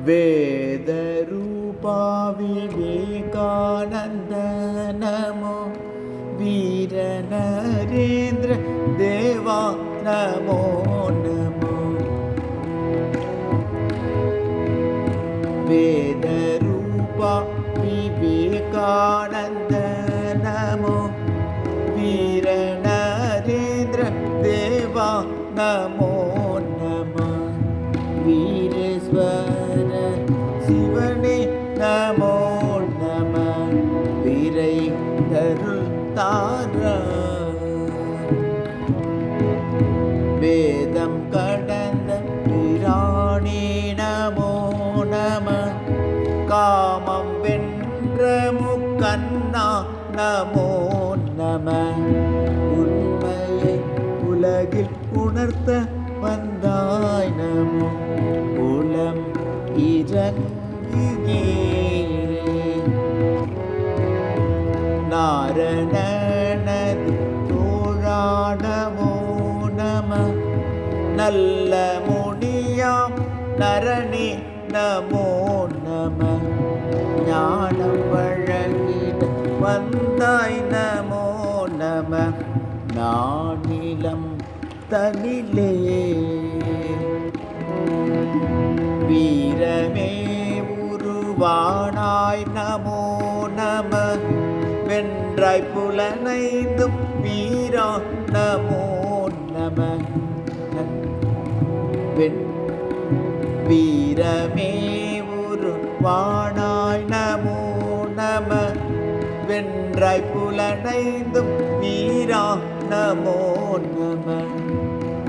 वेदरूपा विवेकानन्द नमो वीर नरेन्द्र देवा नमो नमो वेदरूपा विवेकानन्द नमो वीर नरेन्द्र देवा नमो नमः वीरेश्वर शिवने नमो नमः वीरै तरुள் தாரா வேதம் கடந்த பிராணி நமோ நம காமம் வென்ற முக்கண்ணா நமோ நம உண்மையை உலகில் உணர்த்த வந்தாய் நமோ உலம் இறங்கியே நாரணனது தோழா நமோ நம நல்ல முனியாம் நரணி நமோ நம ஞானம் வழங்கிட வந்தாய் நமோ நம நானிலம் தனிலே வீரமே உருவானாய் நமோ நம வென்றாய் புலனைந்தும் வீரா நமோ நம வீரமே உருவானாய் நமோ நம வென்றாய் புலனைந்தும் வீரா நமோ நம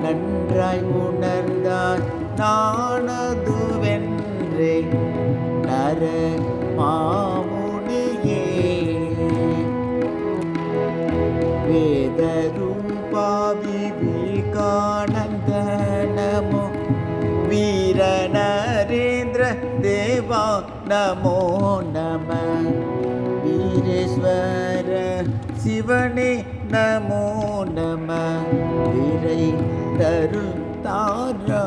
நன்றாய் உணர்ந்தாய் நானது வென்றே நர மாமுனியே வேதரூபா விவேகானந்த நமோ வீர நரேந்திர தேவா நமோ நம வீரேஸ்வர சிவனே நமோ நம விரை தருள் தாரா